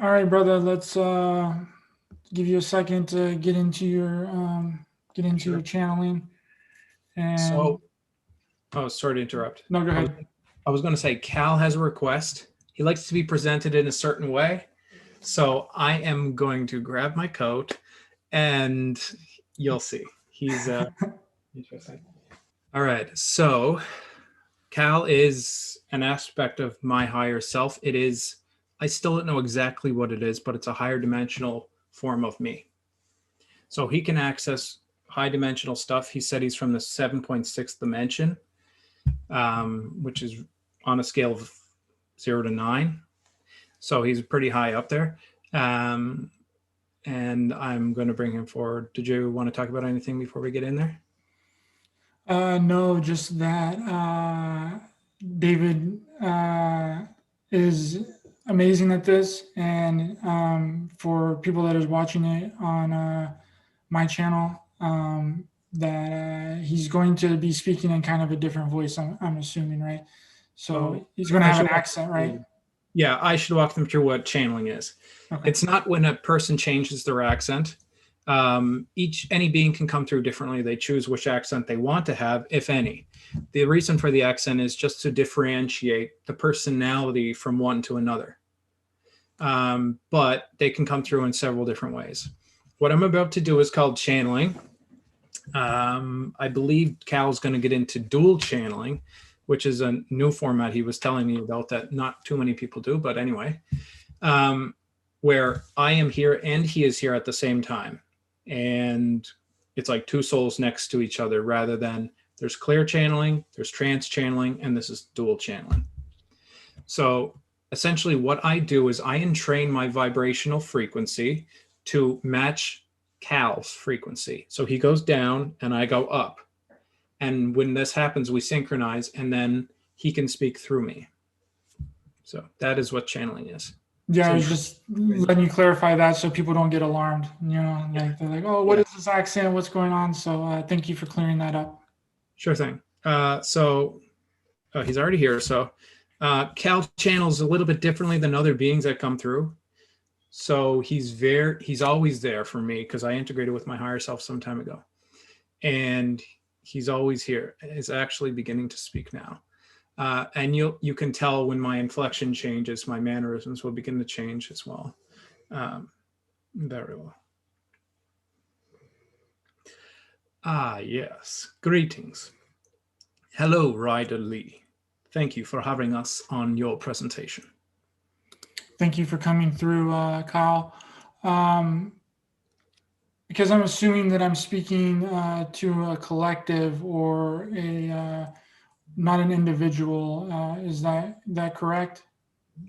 All right, brother. Let's give you a second to get into your Sure. channeling. And So, oh, sorry to interrupt. no, go I was, ahead. I was going to say, Cal has a request. He likes to be presented in a certain way. So I am going to grab my coat and you'll see. He's interesting. All right. So Cal is an aspect of my higher self. I still don't know exactly what it is, but it's a higher dimensional form of me. So he can access high dimensional stuff. He said he's from the 7.6 dimension, which is on a scale of 0 to 9. So he's pretty high up there. And I'm going to bring him forward. Did you want to talk about anything before we get in there? No, just that David is amazing at this, and for people that is watching it on my channel, that he's going to be speaking in kind of a different voice. I'm assuming, right? So Oh, he's going to I have should an walk accent, right? through. Yeah, I should walk them through what channeling is. Okay. It's not when a person changes their accent. Any being can come through differently. They choose which accent they want to have, if any. The reason for the accent is just to differentiate the personality from one to another. But they can come through in several different ways. What I'm about to do is called channeling. I believe Cal's going to get into dual channeling, which is a new format he was telling me about that not too many people do, but anyway, where I am here and he is here at the same time. And it's like two souls next to each other rather than there's clear channeling, there's trance channeling, and this is dual channeling. So essentially what I do is I entrain my vibrational frequency to match Cal's frequency. So he goes down and I go up. And when this happens, we synchronize and then he can speak through me. So that is what channeling is. Yeah, So I was just letting you clarify that so people don't get alarmed. Like they're like, "Oh, what is this accent? What's going on?" So thank you for clearing that up. Sure thing. He's already here. So Cal channels a little bit differently than other beings that come through. So he's always there for me because I integrated with my higher self some time ago. And he's always here. He's actually beginning to speak now. And you can tell when my inflection changes, my mannerisms will begin to change as well. Very well. Yes. Greetings. Hello, Ryder Lee. Thank you for having us on your presentation. Thank you for coming through, Kyle. Because I'm assuming that I'm speaking to a collective or not an individual. Is that correct?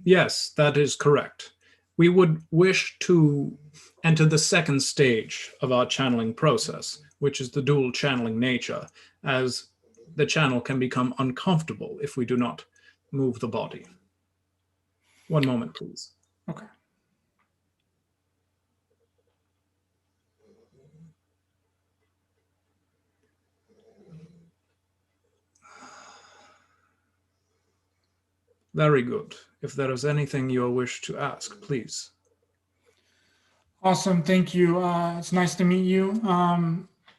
Yes, that is correct. We would wish to enter the second stage of our channeling process, which is the dual channeling nature, as the channel can become uncomfortable if we do not move the body. One moment, please. Okay. Very good. If there is anything you wish to ask, please. Awesome. Thank you. It's nice to meet you.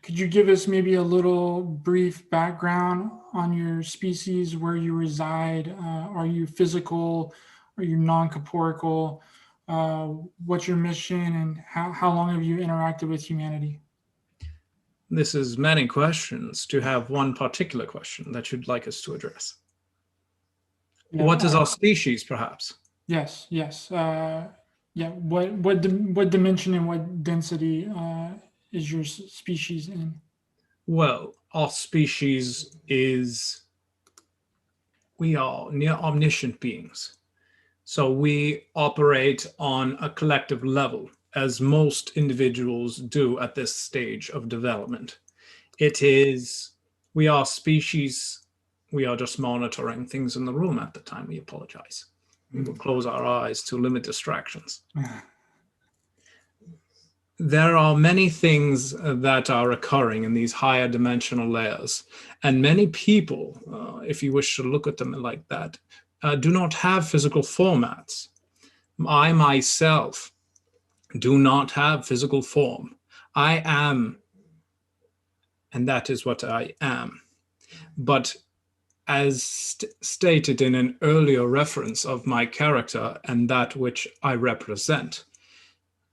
Could you give us maybe a little brief background on your species, where you reside? Are you physical? Are you non-corporeal? What's your mission, and how long have you interacted with humanity? This is many questions to have one particular question that you'd like us to address. Yeah. What is our species, perhaps? Yes. Yeah. What dimension and what density is your species in? Well, our species is, we are near omniscient beings. So we operate on a collective level, as most individuals do at this stage of development. We are species, we are just monitoring things in the room at the time. We apologize. We will close our eyes to limit distractions. There are many things that are occurring in these higher dimensional layers. And many people, if you wish to look at them like that, do not have physical formats. I myself do not have physical form. I am, and that is what I am. But as stated in an earlier reference of my character and that which I represent,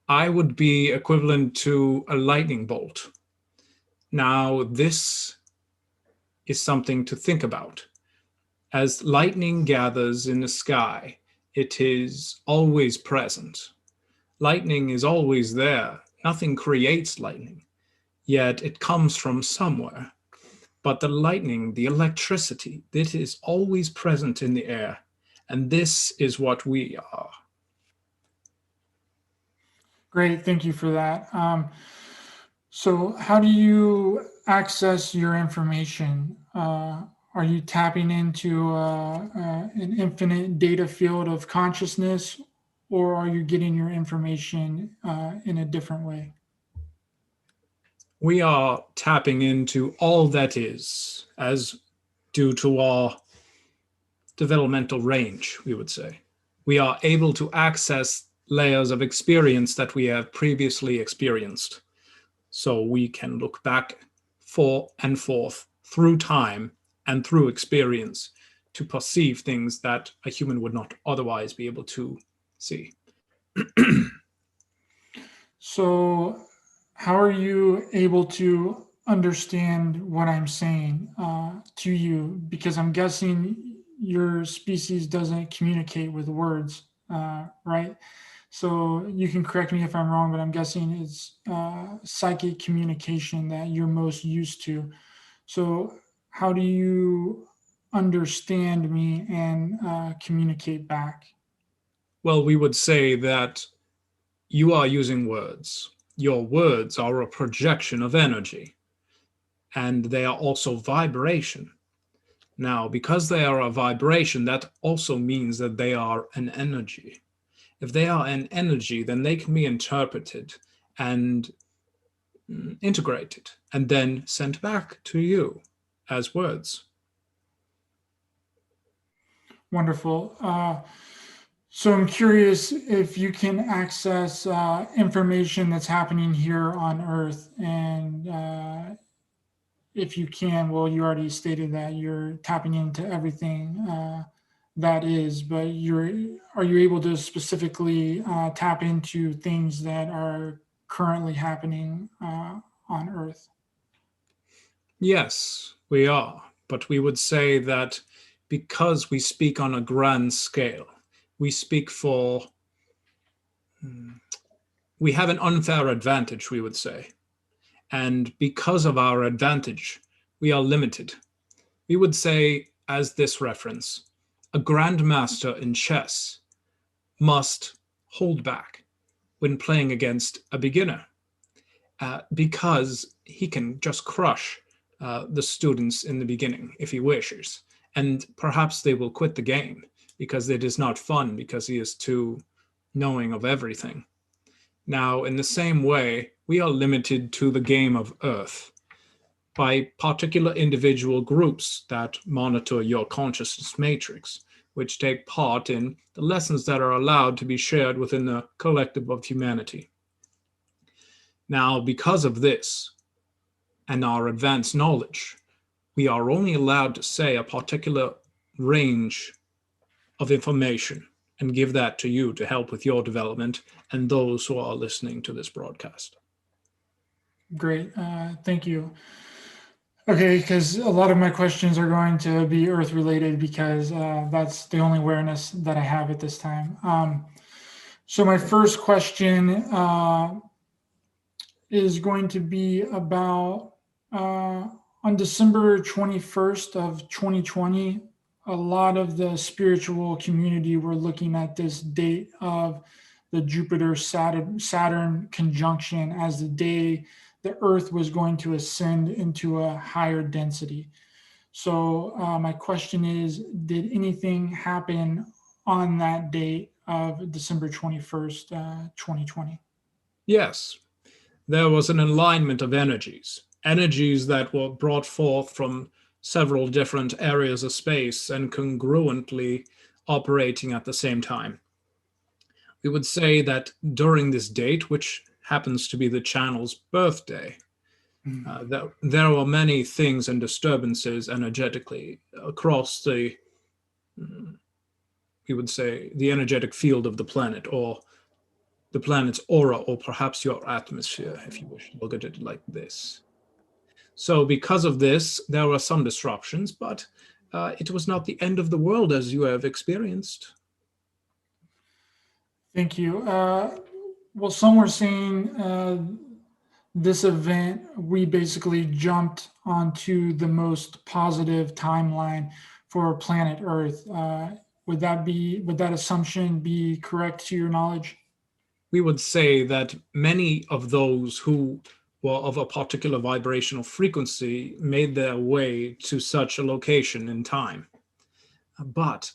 I would be equivalent to a lightning bolt. Now, this is something to think about. As lightning gathers in the sky, it is always present. Lightning is always there. Nothing creates lightning, yet it comes from somewhere. But the lightning, the electricity, it is always present in the air. And this is what we are. Great, thank you for that. So how do you access your information? Are you tapping into an infinite data field of consciousness, or are you getting your information in a different way? We are tapping into all that is, as due to our developmental range, we would say. We are able to access layers of experience that we have previously experienced. So we can look back and forth through time and through experience to perceive things that a human would not otherwise be able to see. So how are you able to understand what I'm saying to you? Because I'm guessing your species doesn't communicate with words, right? So you can correct me if I'm wrong, but I'm guessing it's psychic communication that you're most used to. So how do you understand me and communicate back? Well, we would say that you are using words. Your words are a projection of energy, and they are also vibration. Now, because they are a vibration, that also means that they are an energy. If they are an energy, then they can be interpreted and integrated and then sent back to you as words. Wonderful. So I'm curious if you can access information that's happening here on Earth, and if you can, well, you already stated that you're tapping into everything that is, but are you able to specifically tap into things that are currently happening on Earth? Yes, we are. But we would say that because we speak on a grand scale, we speak for, we have an unfair advantage, we would say. And because of our advantage, we are limited. We would say, as this reference, a grandmaster in chess must hold back when playing against a beginner because he can just crush the students in the beginning if he wishes. And perhaps they will quit the game because it is not fun because he is too knowing of everything. Now, in the same way, we are limited to the game of Earth by particular individual groups that monitor your consciousness matrix, which take part in the lessons that are allowed to be shared within the collective of humanity. Now, because of this and our advanced knowledge, we are only allowed to say a particular range of information and give that to you to help with your development and those who are listening to this broadcast. Great. Thank you. Okay, because a lot of my questions are going to be Earth related because that's the only awareness that I have at this time. So my first question is going to be about on December 21st of 2020, a lot of the spiritual community were looking at this date of the Jupiter-Saturn conjunction as the day the Earth was going to ascend into a higher density. So my question is, did anything happen on that date of December 21st, 2020? Yes, there was an alignment of energies that were brought forth from several different areas of space and congruently operating at the same time. We would say that during this date, which happens to be the channel's birthday, there were many things and disturbances energetically across the, we would say, the energetic field of the planet, or the planet's aura, or perhaps your atmosphere, if you wish to look at it like this. So because of this, there were some disruptions, but it was not the end of the world as you have experienced. Thank you. Well, some were saying this event, we basically jumped onto the most positive timeline for planet Earth. Would that assumption be correct to your knowledge? We would say that many of those who were of a particular vibrational frequency made their way to such a location in time. But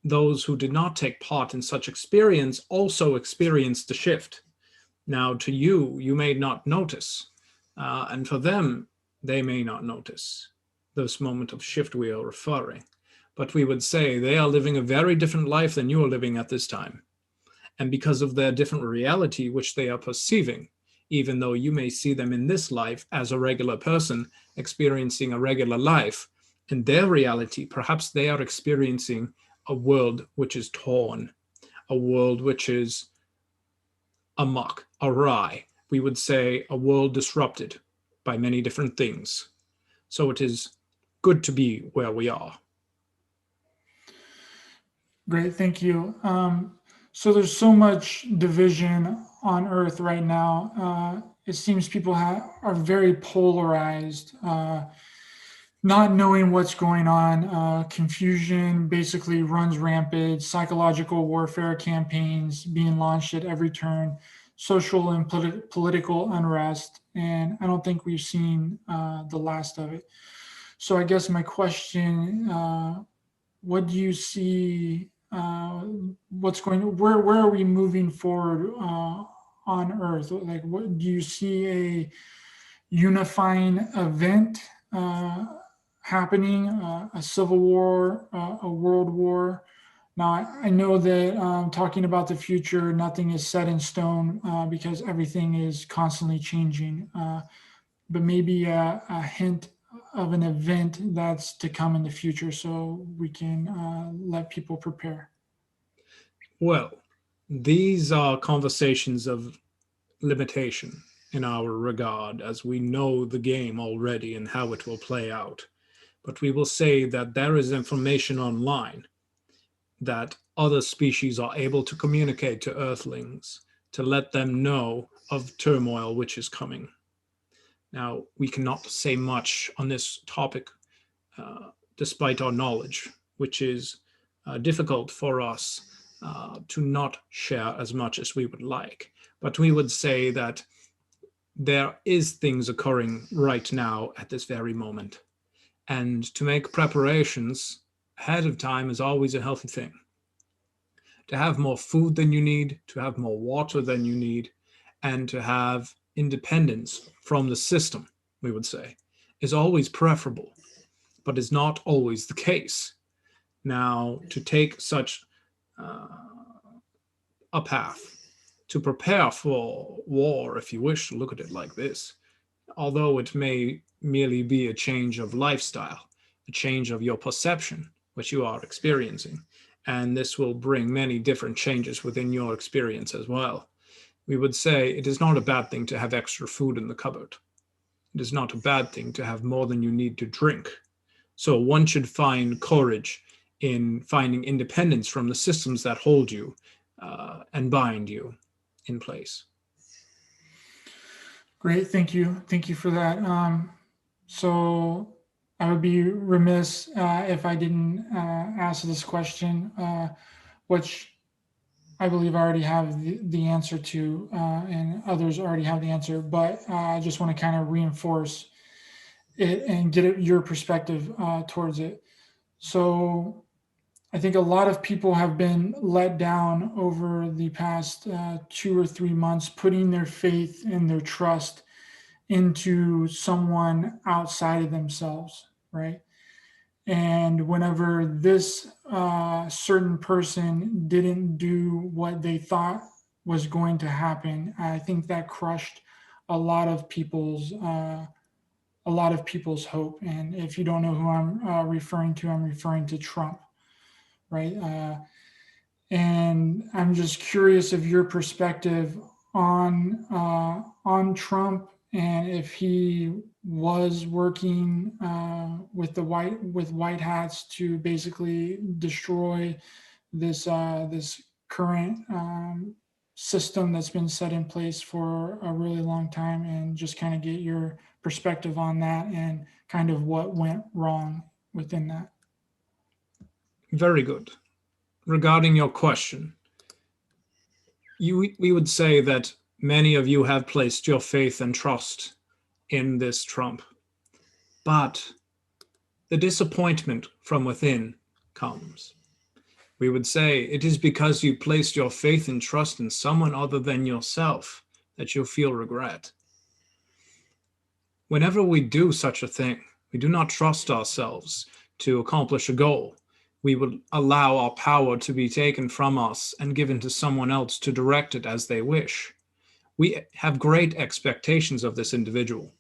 those who did not take part in such experience also experienced the shift. Now, to you, you may not notice, and for them, they may not notice this moment of shift we are referring. But we would say they are living a very different life than you are living at this time. And because of their different reality, which they are perceiving, even though you may see them in this life as a regular person experiencing a regular life, in their reality, perhaps they are experiencing a world which is torn, a world which is amok, awry. We would say a world disrupted by many different things. So it is good to be where we are. Great, thank you. So there's so much division on Earth right now. It seems people are very polarized, not knowing what's going on. Confusion basically runs rampant, psychological warfare campaigns being launched at every turn, social and political unrest, and I don't think we've seen the last of it. So I guess my question, what do you see, where are we moving forward on Earth? Like, what do you see a unifying event happening, a civil war, a world war? Now, I know that talking about the future, nothing is set in stone because everything is constantly changing, but maybe a hint of an event that's to come in the future so we can let people prepare. Well, these are conversations of limitation in our regard, as we know the game already and how it will play out. But we will say that there is information online that other species are able to communicate to Earthlings to let them know of turmoil which is coming. Now, we cannot say much on this topic despite our knowledge, which is difficult for us to not share as much as we would like. But we would say that there is things occurring right now at this very moment. And to make preparations ahead of time is always a healthy thing. To have more food than you need, to have more water than you need, and to have independence from the system, we would say, is always preferable, but is not always the case. Now, to take such a path to prepare for war, if you wish to look at it like this, although it may merely be a change of lifestyle, a change of your perception, which you are experiencing, and this will bring many different changes within your experience as well. We would say it is not a bad thing to have extra food in the cupboard. It is not a bad thing to have more than you need to drink. So one should find courage in finding independence from the systems that hold you and bind you in place. Great, thank you. Thank you for that. So I would be remiss if I didn't ask this question, which I believe I already have the answer to, and others already have the answer, but I just want to kind of reinforce it and get your perspective towards it. So I think a lot of people have been let down over the past 2 or 3 months, putting their faith and their trust into someone outside of themselves, right? And whenever this certain person didn't do what they thought was going to happen, I think that crushed a lot of people's hope. And if you don't know who I'm referring to, I'm referring to Trump, right? And I'm just curious of your perspective on Trump, and if he was working with white hats to basically destroy this current system that's been set in place for a really long time, and just kind of get your perspective on that and kind of what went wrong within that. Very good. Regarding your question, we would say that many of you have placed your faith and trust in this Trump, but the disappointment from within comes. We would say it is because you placed your faith and trust in someone other than yourself that you feel regret. Whenever we do such a thing, we do not trust ourselves to accomplish a goal. We would allow our power to be taken from us and given to someone else to direct it as they wish. We have great expectations of this individual,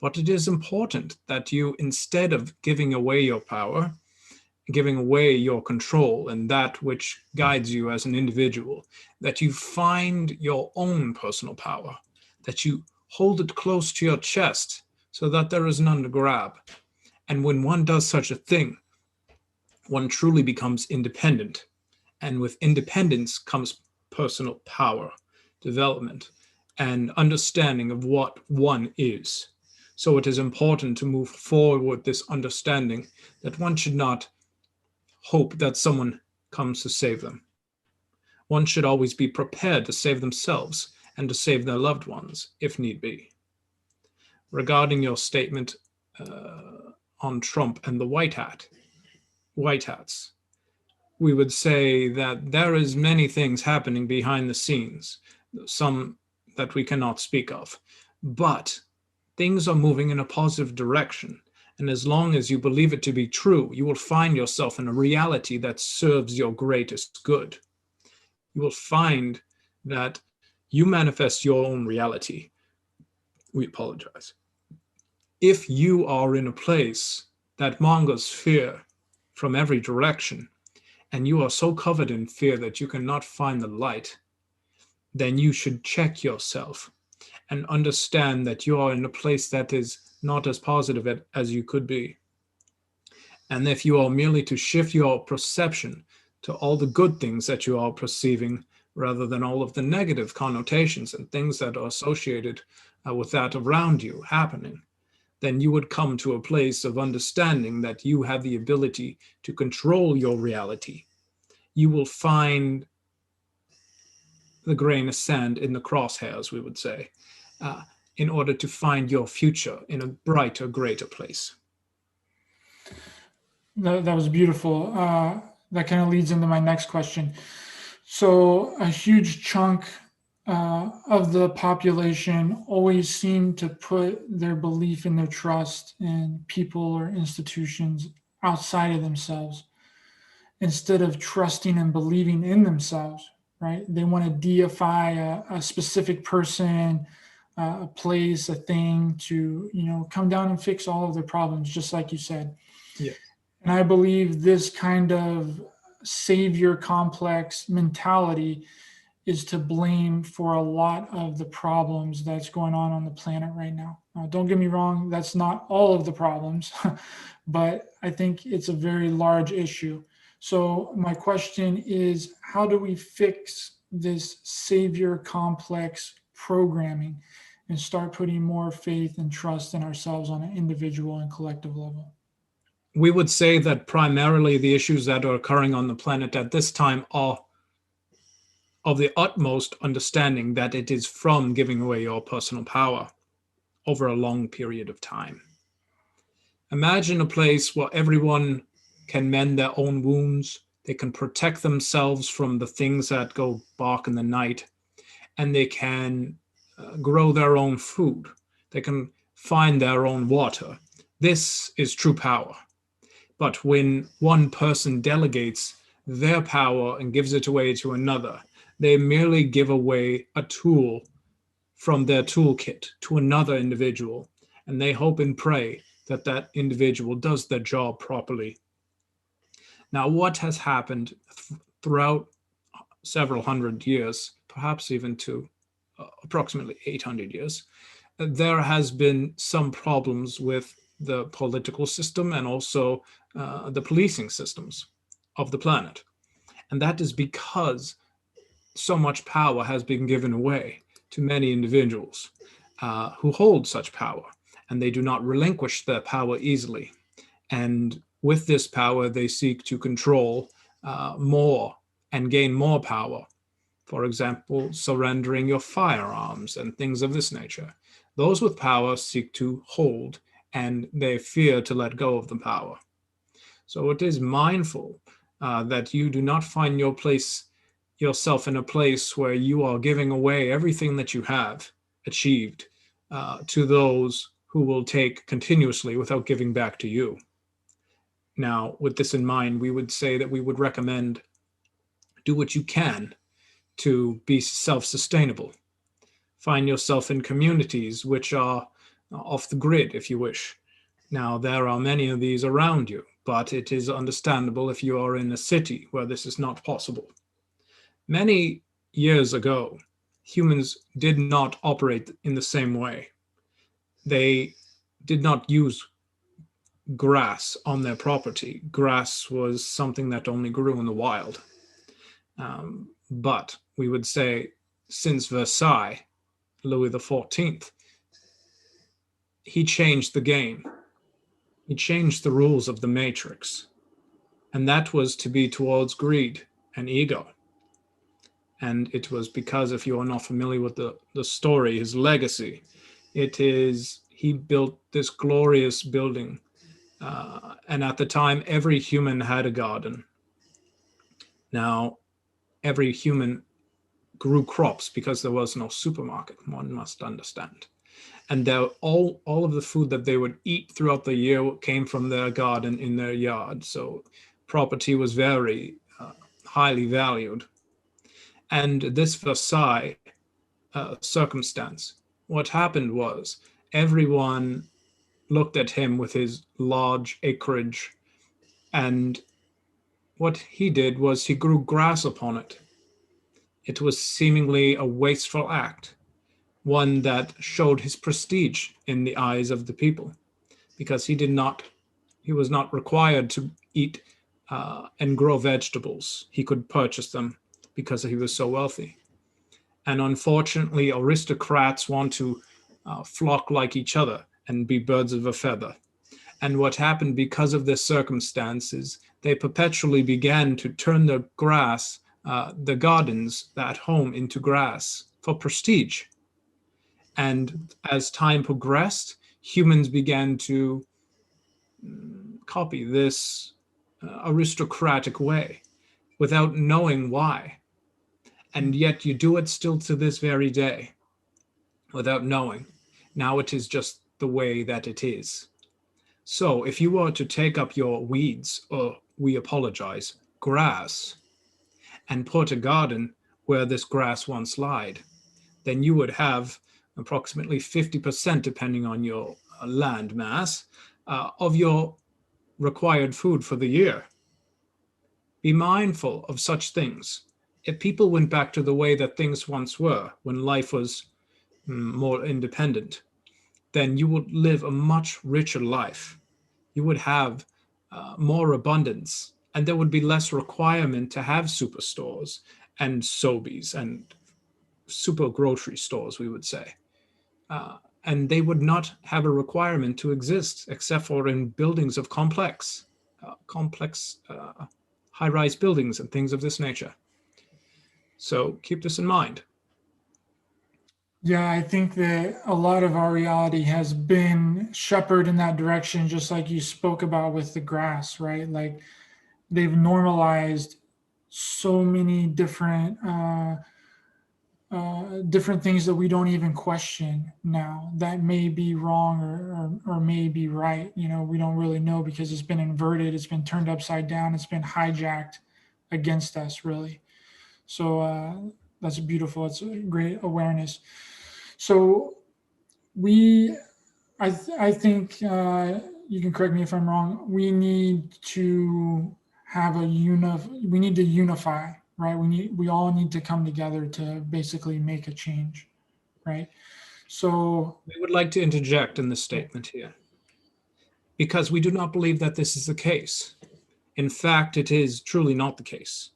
but it is important that you, instead of giving away your power, giving away your control and that which guides you as an individual, that you find your own personal power, that you hold it close to your chest so that there is none to grab. And when one does such a thing, one truly becomes independent. And with independence comes personal power, development, and understanding of what one is. So it is important to move forward with this understanding that one should not hope that someone comes to save them. One should always be prepared to save themselves and to save their loved ones, if need be. Regarding your statement on Trump and the white hats, we would say that there is many things happening behind the scenes, some that we cannot speak of, but things are moving in a positive direction. And as long as you believe it to be true, you will find yourself in a reality that serves your greatest good. You will find that you manifest your own reality. We apologize. If you are in a place that mongers fear from every direction, and you are so covered in fear that you cannot find the light, then you should check yourself and understand that you are in a place that is not as positive as you could be. And if you are merely to shift your perception to all the good things that you are perceiving, rather than all of the negative connotations and things that are associated with that around you happening, then you would come to a place of understanding that you have the ability to control your reality. You will find the grain of sand in the crosshairs, we would say, in order to find your future in a brighter, greater place. That was beautiful. That kind of leads into my next question. So a huge chunk of the population always seem to put their belief and their trust in people or institutions outside of themselves, instead of trusting and believing in themselves, right? They want to deify a specific person, a place, a thing to, come down and fix all of their problems, just like you said. Yeah. And I believe this kind of savior complex mentality is to blame for a lot of the problems that's going on the planet right now. Don't get me wrong, that's not all of the problems, but I think it's a very large issue. So my question is, how do we fix this savior complex programming and start putting more faith and trust in ourselves on an individual and collective level? We would say that primarily the issues that are occurring on the planet at this time are of the utmost understanding that it is from giving away your personal power over a long period of time. Imagine a place where everyone can mend their own wounds, they can protect themselves from the things that go bark in the night, and they can grow their own food. They can find their own water. This is true power. But when one person delegates their power and gives it away to another, they merely give away a tool from their toolkit to another individual, and they hope and pray that that individual does their job properly. Now, what has happened throughout several hundred years, perhaps even to approximately 800 years, there has been some problems with the political system and also the policing systems of the planet. And that is because so much power has been given away to many individuals who hold such power, and they do not relinquish their power easily. And with this power, they seek to control more and gain more power. For example, surrendering your firearms and things of this nature. Those with power seek to hold, and they fear to let go of the power. So it is mindful that you do not find yourself in a place where you are giving away everything that you have achieved to those who will take continuously without giving back to you. Now, with this in mind, we would say that we would recommend do what you can to be self-sustainable. Find yourself in communities which are off the grid, if you wish. Now, there are many of these around you, but it is understandable if you are in a city where this is not possible. Many years ago, humans did not operate in the same way. They did not use grass on their property. Grass was something that only grew in the wild. But we would say since Versailles, Louis XIV, he changed the game. He changed the rules of the matrix. And that was to be towards greed and ego. And it was because, if you are not familiar with the story, his legacy, it is he built this glorious building. And at the time, every human had a garden. Now, every human grew crops because there was no supermarket, one must understand. And all of the food that they would eat throughout the year came from their garden in their yard. So property was very highly valued. And this Versailles circumstance, what happened was everyone looked at him with his large acreage, and what he did was he grew grass upon it. It was seemingly a wasteful act, one that showed his prestige in the eyes of the people, because he was not required to eat and grow vegetables. He could purchase them because he was so wealthy. And unfortunately, aristocrats want to flock like each other and be birds of a feather. And what happened because of this circumstances, they perpetually began to turn the grass, the gardens at home, into grass for prestige. And as time progressed, humans began to copy this aristocratic way without knowing why. And yet you do it still to this very day without knowing. Now it is just the way that it is. So if you were to take up your weeds, or we apologize, grass, and put a garden where this grass once lied, then you would have approximately 50%, depending on your land mass, of your required food for the year. Be mindful of such things. If people went back to the way that things once were, when life was more independent, then you would live a much richer life. You would have more abundance, and there would be less requirement to have superstores and Sobeys and super grocery stores, we would say. And they would not have a requirement to exist except for in buildings of complex high-rise buildings and things of this nature. So keep this in mind. Yeah, I think that a lot of our reality has been shepherded in that direction, just like you spoke about with the grass, right? Like they've normalized so many different different things that we don't even question now that may be wrong or may be right. We don't really know because it's been inverted, it's been turned upside down, it's been hijacked against us, really. So that's beautiful. It's a great awareness. So we, I think you can correct me if I'm wrong. We need to have we need to unify, right? We all need to come together to basically make a change, right? So We would like to interject in this statement here, because we do not believe that this is the case. In fact, it is truly not the case.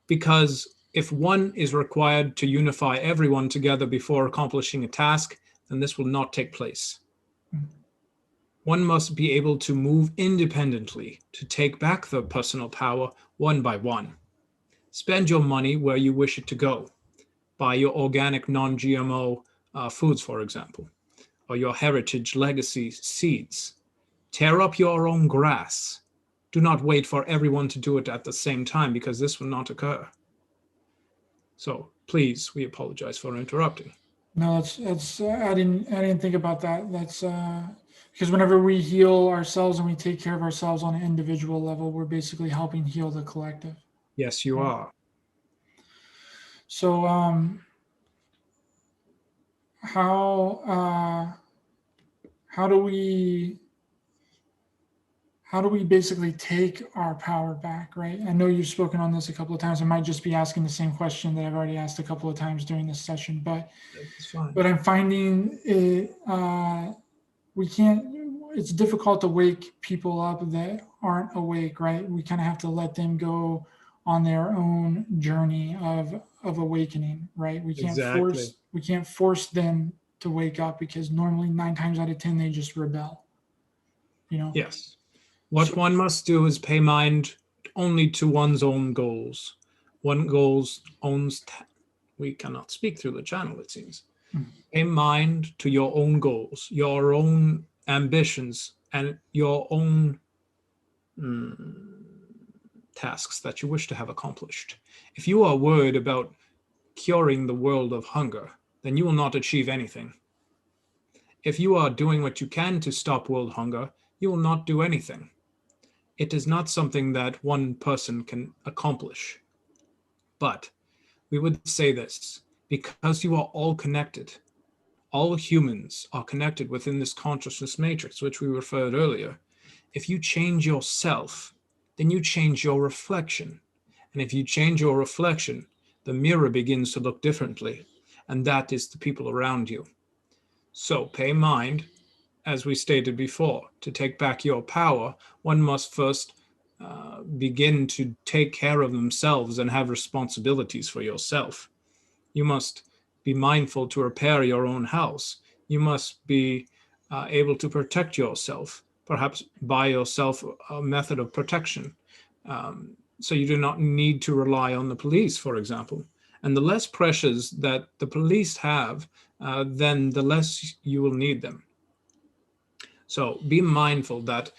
Because if one is required to unify everyone together before accomplishing a task, then this will not take place. One must be able to move independently to take back the personal power one by one. Spend your money where you wish it to go. Buy your organic non-GMO foods, for example, or your heritage legacy seeds. Tear up your own grass. Do not wait for everyone to do it at the same time, because this will not occur. So please, we apologize for interrupting. no, that's I didn't think about that. That's because whenever we heal ourselves and we take care of ourselves on an individual level, we're basically helping heal the collective. Yes, you are. So how do we basically take our power back, right? I know you've spoken on this a couple of times. I might just be asking the same question that I've already asked a couple of times during this session, but It's fine. I'm finding it we can't. It's difficult to wake people up that aren't awake, right? We kind of have to let them go on their own journey of awakening, right? Exactly. We can't force them to wake up, because normally 9 times out of 10 they just rebel. Yes. What one must do is pay mind only to one's own goals. One goals owns. We cannot speak through the channel, it seems. Pay mind to your own goals, your own ambitions, and your own tasks that you wish to have accomplished. If you are worried about curing the world of hunger, then you will not achieve anything. If you are doing what you can to stop world hunger, you will not do anything. It is not something that one person can accomplish. But we would say this, because you are all connected. All humans are connected within this consciousness matrix, which we referred earlier. If you change yourself, then you change your reflection. And if you change your reflection, the mirror begins to look differently. And that is the people around you. So pay mind, as we stated before, to take back your power, one must first begin to take care of themselves and have responsibilities for yourself. You must be mindful to repair your own house. You must be able to protect yourself, perhaps buy yourself a method of protection. So you do not need to rely on the police, for example. And the less pressures that the police have, then the less you will need them. So be mindful that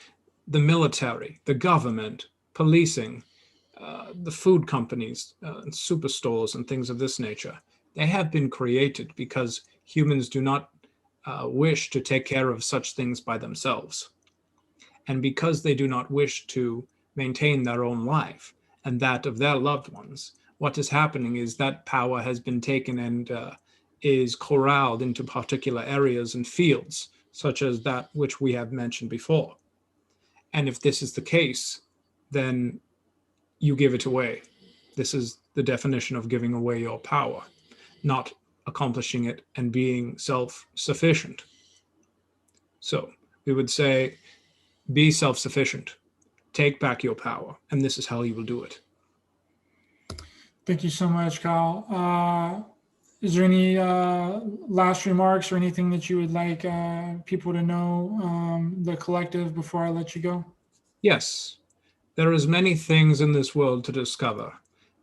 the military, the government, policing, the food companies, superstores, and things of this nature, they have been created because humans do not wish to take care of such things by themselves. And because they do not wish to maintain their own life and that of their loved ones, what is happening is that power has been taken and is corralled into particular areas and fields, such as that which we have mentioned before. And if this is the case, then you give it away. This is the definition of giving away your power, not accomplishing it and being self-sufficient. So we would say, be self-sufficient, take back your power, and this is how you will do it. Thank you so much, Kyle. Is there any last remarks or anything that you would like people to know, the collective, before I let you go? Yes, there is many things in this world to discover.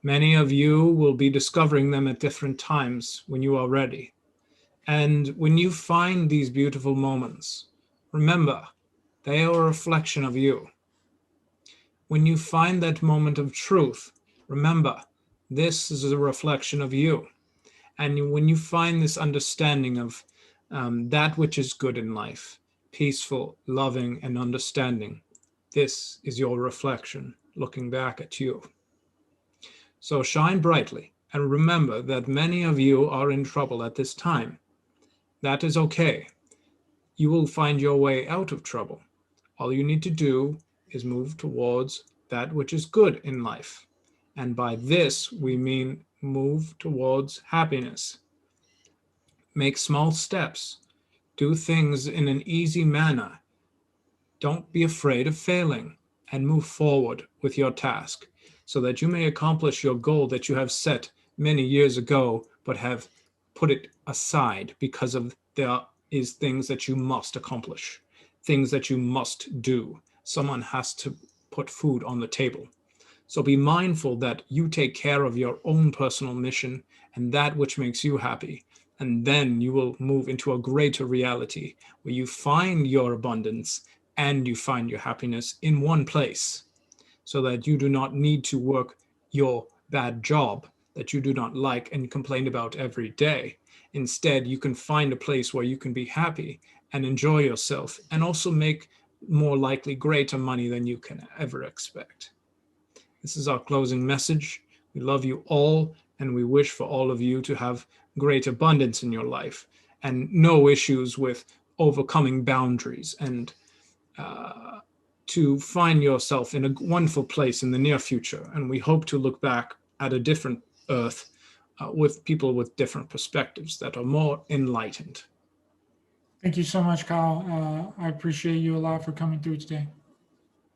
Many of you will be discovering them at different times when you are ready. And when you find these beautiful moments, remember, they are a reflection of you. When you find that moment of truth, remember, this is a reflection of you. And when you find this understanding of that which is good in life, peaceful, loving, and understanding, this is your reflection looking back at you. So shine brightly and remember that many of you are in trouble at this time. That is okay. You will find your way out of trouble. All you need to do is move towards that which is good in life. And by this, we mean move towards happiness. Make small steps. Do things in an easy manner. Don't be afraid of failing and move forward with your task so that you may accomplish your goal that you have set many years ago, but have put it aside because of there is things that you must accomplish, things that you must do. Someone has to put food on the table. So be mindful that you take care of your own personal mission and that which makes you happy. And then you will move into a greater reality where you find your abundance and you find your happiness in one place, so that you do not need to work your bad job that you do not like and complain about every day. Instead, you can find a place where you can be happy and enjoy yourself and also make more likely greater money than you can ever expect. This is our closing message. We love you all, and we wish for all of you to have great abundance in your life and no issues with overcoming boundaries, and to find yourself in a wonderful place in the near future. And we hope to look back at a different earth with people with different perspectives that are more enlightened. Thank you so much, Kyle. I appreciate you a lot for coming through today.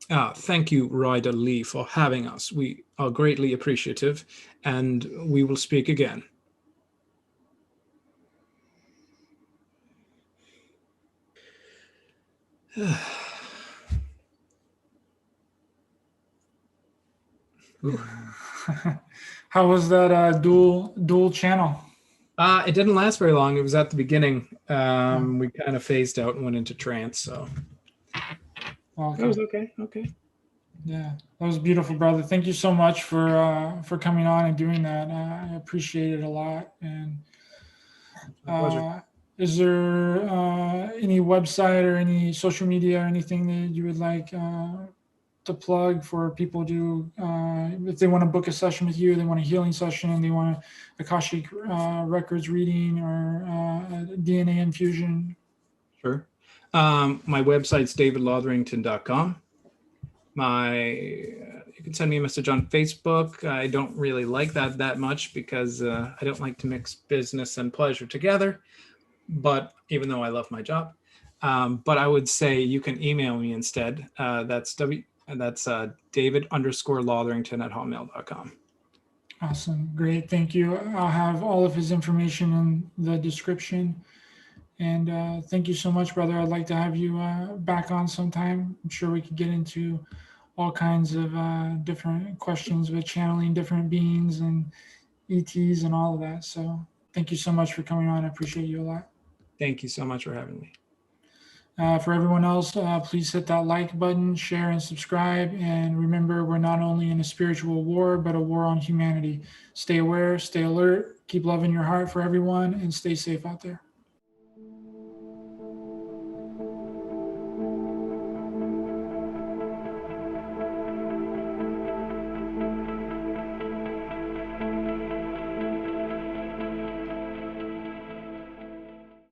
Thank you, Ryder Lee, for having us. We are greatly appreciative, and we will speak again. How was that dual channel? It didn't last very long. It was at the beginning. We kind of phased out and went into trance. So Okay. that was okay. Okay. Yeah, that was beautiful, brother. Thank you so much for coming on and doing that. I appreciate it a lot. And is there any website or any social media or anything that you would like to plug for people to, if they want to book a session with you, they want a healing session, and they want a Akashic records reading or a DNA infusion? Sure. My website's davidlotherington.com. You can send me a message on Facebook. I don't really like that much because I don't like to mix business and pleasure together. But even though I love my job, but I would say you can email me instead. That's David_Lotherington@hotmail.com. Awesome. Great. Thank you. I'll have all of his information in the description. And thank you so much, brother. I'd like to have you back on sometime. I'm sure we could get into all kinds of different questions with channeling different beings and ETs and all of that. So thank you so much for coming on. I appreciate you a lot. Thank you so much for having me. For everyone else, please hit that like button, share, and subscribe. And remember, we're not only in a spiritual war, but a war on humanity. Stay aware, stay alert, keep love in your heart for everyone, and stay safe out there.